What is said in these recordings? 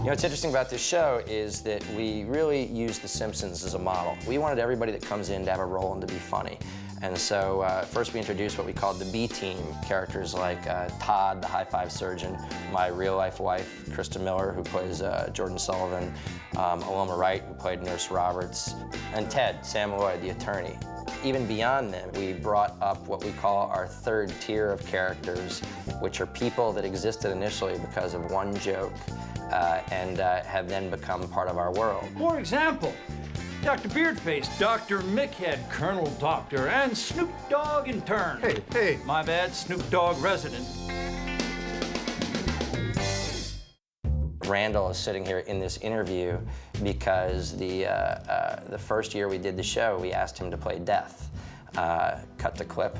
know, what's interesting about this show is that we really use The Simpsons as a model. We wanted everybody that comes in to have a role and to be funny. And so first we introduced what we called the B-team, characters like Todd, the high-five surgeon, my real-life wife, Krista Miller, who plays Jordan Sullivan, Aloma Wright, who played Nurse Roberts, and Ted, Sam Lloyd, the attorney. Even beyond them, we brought up what we call our third tier of characters, which are people that existed initially because of one joke and have then become part of our world. For example, Dr. Beardface, Dr. Mickhead, Colonel Doctor, and Snoop Dogg in turn. Hey. My bad, Snoop Dogg resident. Randall is sitting here in this interview because the first year we did the show, we asked him to play Death. Cut the clip.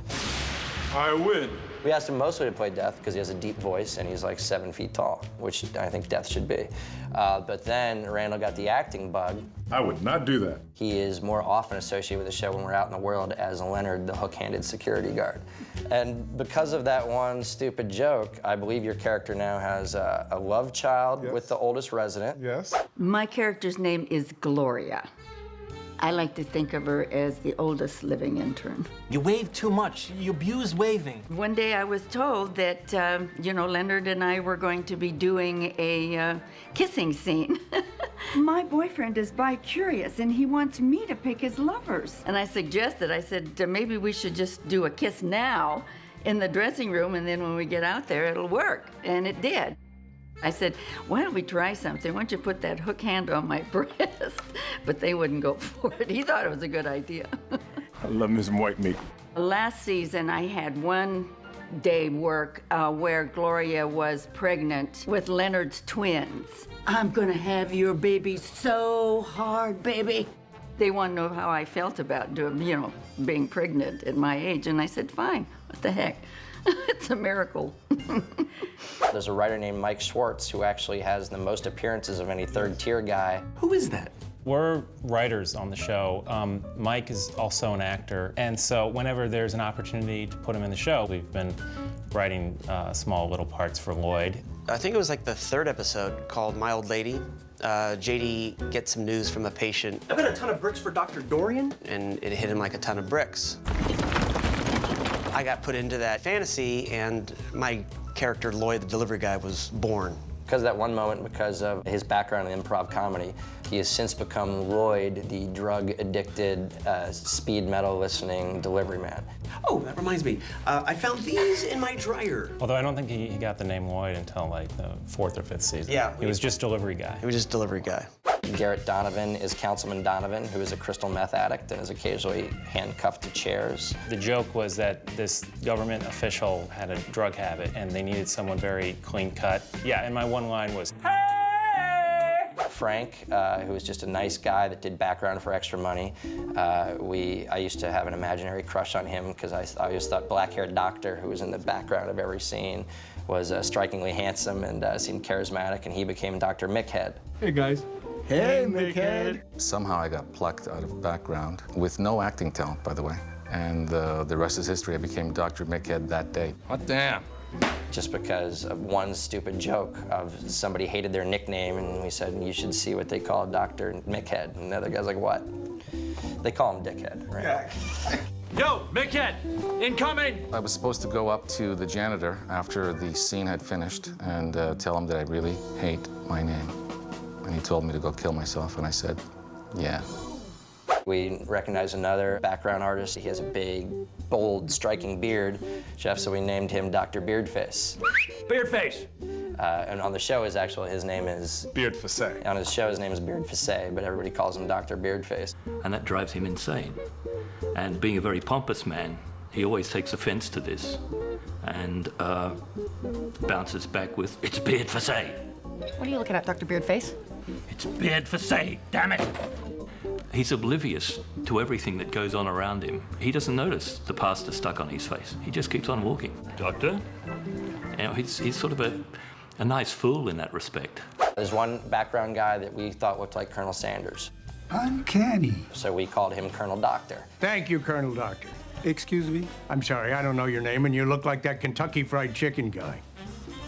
I win. We asked him mostly to play Death because he has a deep voice and he's like 7 feet tall, which I think Death should be. But then Randall got the acting bug. I would not do that. He is more often associated with the show when we're out in the world as Leonard, the hook-handed security guard. And because of that one stupid joke, I believe your character now has a love child with the oldest resident. Yes. My character's name is Gloria. I like to think of her as the oldest living intern. You wave too much. You abuse waving. One day I was told that, Leonard and I were going to be doing a kissing scene. My boyfriend is bi-curious and he wants me to pick his lovers. And I said, maybe we should just do a kiss now in the dressing room and then when we get out there, it'll work. And it did. I said, why don't we try something? Why don't you put that hook hand on my breast? But they wouldn't go for it. He thought it was a good idea. I love me some white meat. Last season, I had one day work where Gloria was pregnant with Leonard's twins. I'm gonna have your baby so hard, baby. They want to know how I felt about being pregnant at my age. And I said, fine, what the heck? It's a miracle. There's a writer named Mike Schwartz who actually has the most appearances of any third-tier guy. Who is that? We're writers on the show. Mike is also an actor, and so whenever there's an opportunity to put him in the show, we've been writing small little parts for Lloyd. I think it was like the third episode called My Old Lady. JD gets some news from a patient. I bet a ton of bricks for Dr. Dorian. And it hit him like a ton of bricks. I got put into that fantasy, and my character, Lloyd, the delivery guy, was born. Because of that one moment, because of his background in improv comedy, he has since become Lloyd, the drug-addicted, speed metal listening delivery man. Oh, that reminds me. I found these in my dryer. Although I don't think he got the name Lloyd until like the 4th or 5th season. Yeah. He was just delivery guy. He was just delivery guy. Garrett Donovan is Councilman Donovan, who is a crystal meth addict and is occasionally handcuffed to chairs. The joke was that this government official had a drug habit and they needed someone very clean cut. Yeah, and my one line was, hey! Frank, who was just a nice guy that did background for extra money. I used to have an imaginary crush on him because I always thought black-haired doctor, who was in the background of every scene, was strikingly handsome and seemed charismatic, and he became Dr. Mickhead. Hey, guys. Hey, Mickhead. Somehow I got plucked out of background with no acting talent, by the way. And the rest is history. I became Dr. Mickhead that day. What damn? Just because of one stupid joke of somebody hated their nickname, and we said, you should see what they call Dr. Mickhead. And the other guy's like, what? They call him Dickhead, right? Yeah. Yo, Mickhead, incoming! I was supposed to go up to the janitor after the scene had finished and tell him that I really hate my name. And he told me to go kill myself, and I said, yeah. We recognized another background artist. He has a big, bold, striking beard, Jeff, so we named him Dr. Beardface. Beardface. And on the show, his name is... Beardface. On his show, his name is Beardface, but everybody calls him Dr. Beardface. And that drives him insane. And being a very pompous man, he always takes offense to this and bounces back with, it's Beardface. What are you looking at, Dr. Beardface? It's Beardface, damn it! He's oblivious to everything that goes on around him. He doesn't notice the plaster stuck on his face. He just keeps on walking. Doctor? He's sort of a nice fool in that respect. There's one background guy that we thought looked like Colonel Sanders. Uncanny. So we called him Colonel Doctor. Thank you, Colonel Doctor. Excuse me? I'm sorry, I don't know your name, and you look like that Kentucky Fried Chicken guy.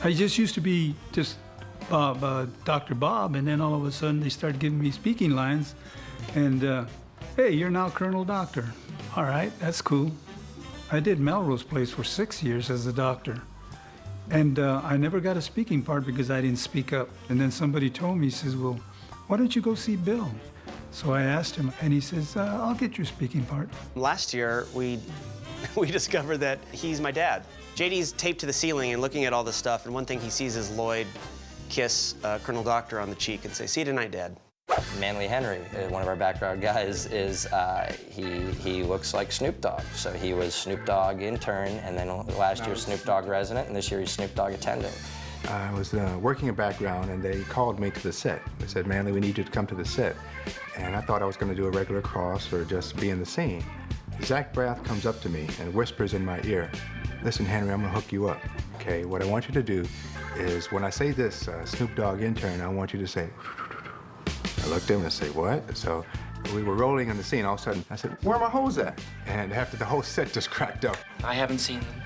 I just used to be just Dr. Bob, and then all of a sudden they started giving me speaking lines, and hey, you're now Colonel Doctor. All right, that's cool. I did Melrose Place for 6 years as a doctor, and I never got a speaking part because I didn't speak up. And then somebody told me, he says, well, why don't you go see Bill? So I asked him, and he says, I'll get your speaking part. Last year, we discovered that he's my dad. JD's taped to the ceiling and looking at all this stuff, and one thing he sees is Lloyd kiss Colonel Doctor on the cheek and say, "See you tonight, Dad." Manly Henry, one of our background guys, is he looks like Snoop Dogg. So he was Snoop Dogg intern, and then last year Snoop Dogg resident, and this year he's Snoop Dogg attendant. I was working in background, and they called me to the set. They said, "Manly, we need you to come to the set." And I thought I was going to do a regular cross or just be in the scene. Zach Braff comes up to me and whispers in my ear, "Listen, Henry, I'm going to hook you up. Okay, what I want you to do is when I say this, Snoop Dogg intern, I want you to say." I looked at him and said, "What?" So we were rolling in the scene. All of a sudden, I said, "Where are my hoes at?" And after the whole set just cracked up. I haven't seen them.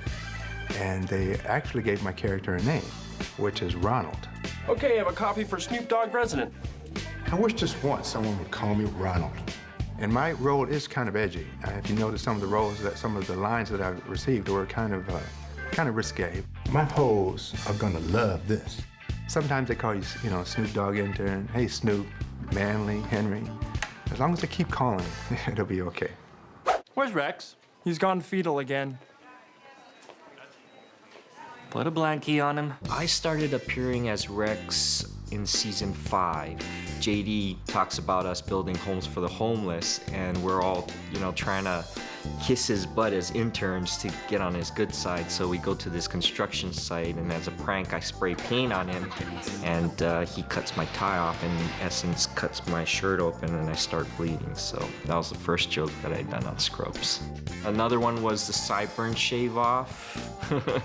And they actually gave my character a name, which is Ronald. Okay, I have a copy for Snoop Dogg resident. I wish just once someone would call me Ronald. And my role is kind of edgy. If you notice some of the lines that I've received were kind of risque. My hoes are gonna love this. Sometimes they call you, Snoop Dogg intern. Hey, Snoop, Manly, Henry. As long as they keep calling, it'll be okay. Where's Rex? He's gone fetal again. Put a blankie on him. I started appearing as Rex in season 5. JD talks about us building homes for the homeless, and we're all, trying to kiss his butt as interns to get on his good side. So we go to this construction site, and as a prank, I spray paint on him, and he cuts my tie off, and in essence cuts my shirt open, and I start bleeding. So that was the first joke that I'd done on Scrubs. Another one was the sideburn shave off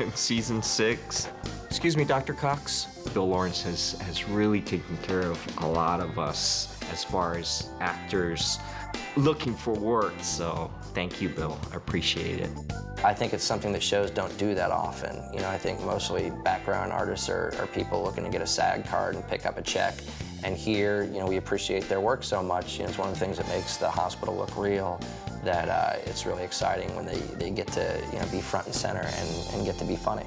in season 6. Excuse me, Dr. Cox. Bill Lawrence has really taken care of a lot of us as far as actors looking for work, so thank you, Bill. I appreciate it. I think it's something that shows don't do that often. I think mostly background artists are people looking to get a SAG card and pick up a check. And here, we appreciate their work so much. It's one of the things that makes the hospital look real, that it's really exciting when they get to be front and center and get to be funny.